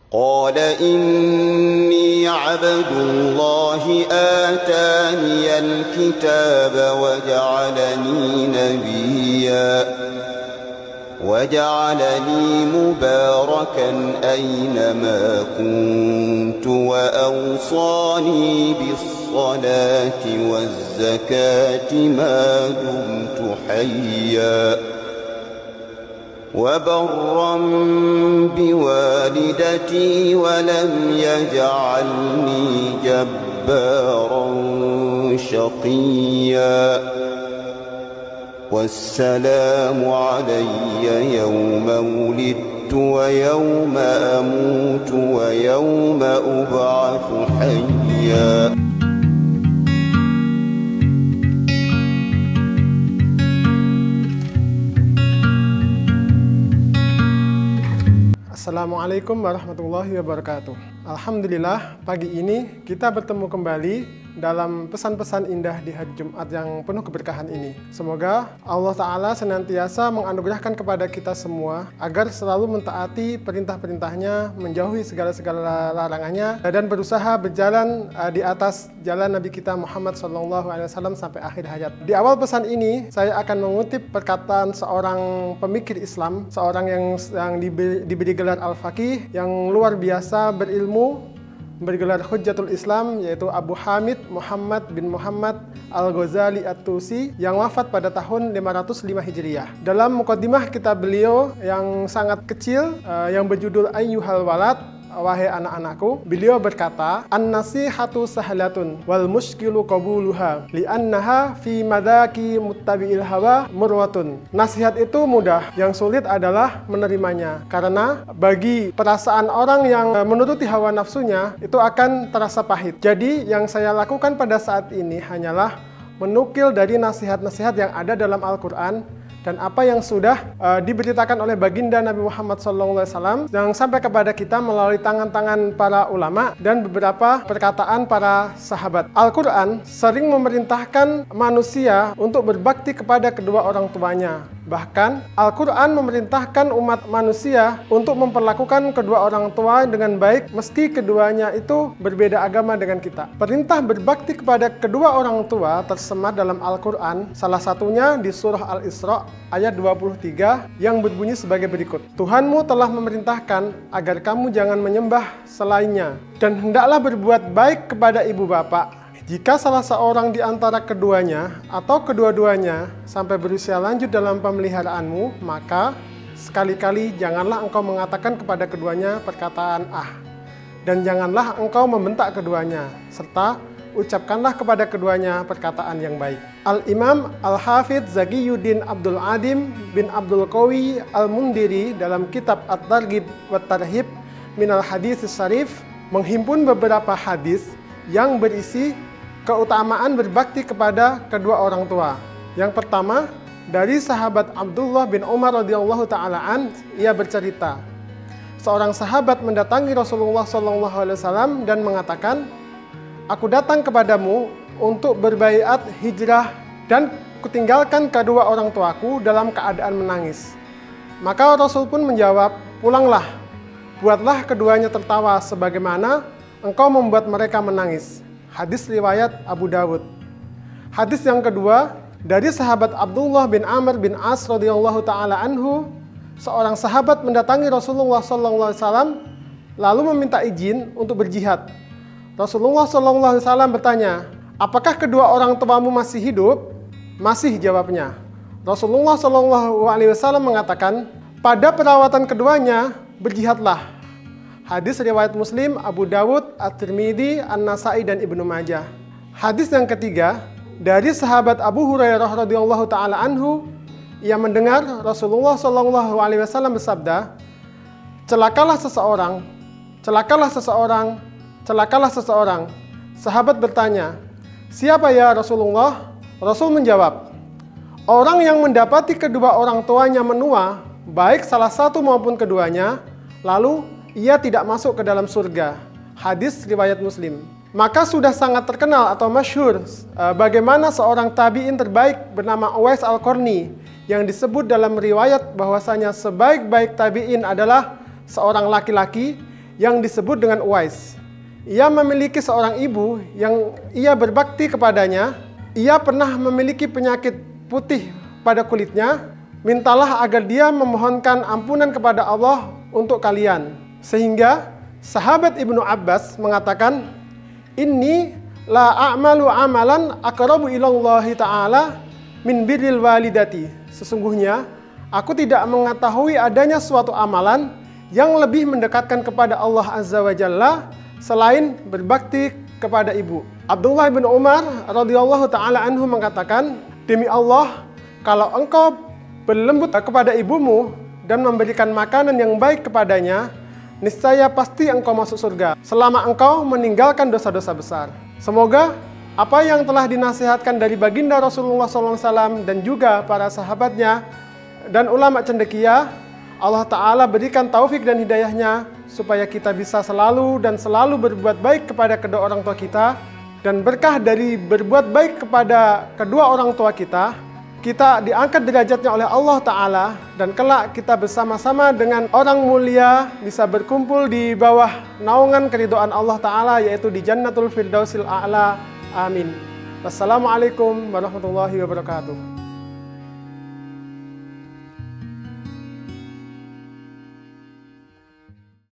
قال إني عبد الله آتاني الكتاب وجعلني مباركا أينما كنت وأوصاني بالصلاة والزكاة ما دمت حيا وبرا بوالدتي ولم يجعلني جبارا شقيا والسلام علي يوم ولدت ويوم أموت ويوم أبعث حيا. Assalamualaikum warahmatullahi wabarakatuh. Alhamdulillah, pagi ini kita bertemu kembali dalam pesan-pesan indah di hari Jumat yang penuh keberkahan ini. Semoga Allah Ta'ala senantiasa menganugerahkan kepada kita semua agar selalu mentaati perintah-perintahnya, menjauhi segala larangannya, dan berusaha berjalan di atas jalan Nabi kita Muhammad SAW sampai akhir hayat. Di awal pesan ini, saya akan mengutip perkataan seorang pemikir Islam, seorang yang diberi gelar Al-Faqih, yang luar biasa berilmu, bergelar Hujjatul Islam, yaitu Abu Hamid Muhammad bin Muhammad Al-Ghazali At-Tusi, yang wafat pada tahun 505 Hijriah. Dalam muqaddimah kitab beliau yang sangat kecil, yang berjudul Ayyuhal Walad, wahai anak-anakku, beliau berkata, an-nasihatu sahlatun wal mushkilu qabuluha li'annaha fi madaki muttabi'il hawa murwatun. Nasihat itu mudah, yang sulit adalah menerimanya, karena bagi perasaan orang yang menuruti hawa nafsunya itu akan terasa pahit. Jadi yang saya lakukan pada saat ini hanyalah menukil dari nasihat-nasihat yang ada dalam Al-Quran dan apa yang sudah diberitakan oleh baginda Nabi Muhammad SAW yang sampai kepada kita melalui tangan-tangan para ulama dan beberapa perkataan para sahabat. Al-Quran sering memerintahkan manusia untuk berbakti kepada kedua orang tuanya. Bahkan Al-Quran memerintahkan umat manusia untuk memperlakukan kedua orang tua dengan baik meski keduanya itu berbeda agama dengan kita. Perintah berbakti kepada kedua orang tua tersemat dalam Al-Quran, salah satunya di surah Al-Isra ayat 23 yang berbunyi sebagai berikut. Tuhanmu telah memerintahkan agar kamu jangan menyembah selainnya, dan hendaklah berbuat baik kepada ibu bapak. Jika salah seorang di antara keduanya atau kedua-duanya sampai berusia lanjut dalam pemeliharaanmu, maka sekali-kali janganlah engkau mengatakan kepada keduanya perkataan "ah", dan janganlah engkau membentak keduanya, serta ucapkanlah kepada keduanya perkataan yang baik. Al-Imam Al-Hafidz Zakiyuddin Abdul Adim bin Abdul Qawi Al-Mundiri dalam kitab At-Targhib wa Tarhib Minal Hadits Syarif menghimpun beberapa hadis yang berisi keutamaan berbakti kepada kedua orang tua. Yang pertama, dari sahabat Abdullah bin Umar radhiyallahu ta'ala an, ia bercerita, seorang sahabat mendatangi Rasulullah SAW dan mengatakan, aku datang kepadamu untuk berbaiat hijrah dan kutinggalkan kedua orang tuaku dalam keadaan menangis. Maka Rasul pun menjawab, pulanglah, buatlah keduanya tertawa sebagaimana engkau membuat mereka menangis. Hadis riwayat Abu Dawud. Hadis yang kedua, dari sahabat Abdullah bin Amr bin As radhiyallahu ta'ala anhu, seorang sahabat mendatangi Rasulullah SAW lalu meminta izin untuk berjihad. Rasulullah SAW bertanya, apakah kedua orang tuamu masih hidup? Masih, jawabnya. Rasulullah SAW mengatakan, pada perawatan keduanya berjihadlah. Hadis riwayat Muslim, Abu Dawud, At-Tirmidzi, An-Nasai, dan Ibnu Majah. Hadis yang ketiga, dari sahabat Abu Hurairah radhiyallahu ta'ala anhu, ia mendengar Rasulullah SAW bersabda, celakalah seseorang, celakalah seseorang, celakalah seseorang. Sahabat bertanya, siapa ya Rasulullah? Rasul menjawab, orang yang mendapati kedua orang tuanya menua, baik salah satu maupun keduanya, lalu ia tidak masuk ke dalam surga. Hadis riwayat Muslim. Maka sudah sangat terkenal atau masyhur bagaimana seorang tabi'in terbaik bernama Uwais Al-Qarni yang disebut dalam riwayat bahwasanya sebaik-baik tabi'in adalah seorang laki-laki yang disebut dengan Uwais. Ia memiliki seorang ibu yang ia berbakti kepadanya. Ia pernah memiliki penyakit putih pada kulitnya. Mintalah agar dia memohonkan ampunan kepada Allah untuk kalian. Sehingga sahabat Ibnu Abbas mengatakan, "Inni la a'malu amalan aqrabu ilallahi ta'ala min birril walidati." Sesungguhnya aku tidak mengetahui adanya suatu amalan yang lebih mendekatkan kepada Allah Azza wa Jalla selain berbakti kepada ibu. Abdullah bin Umar radhiyallahu taala anhu mengatakan, "Demi Allah, kalau engkau berlembut kepada ibumu dan memberikan makanan yang baik kepadanya, niscaya pasti engkau masuk surga selama engkau meninggalkan dosa-dosa besar." Semoga apa yang telah dinasihatkan dari baginda Rasulullah SAW dan juga para sahabatnya dan ulama cendekia, Allah Ta'ala berikan taufik dan hidayahnya supaya kita bisa selalu berbuat baik kepada kedua orang tua kita, dan berkah dari berbuat baik kepada kedua orang tua kita diangkat derajatnya oleh Allah Ta'ala, dan kelak kita bersama-sama dengan orang mulia bisa berkumpul di bawah naungan keridhaan Allah Ta'ala, yaitu di Jannatul Firdausil A'la. Amin. Wassalamualaikum warahmatullahi wabarakatuh.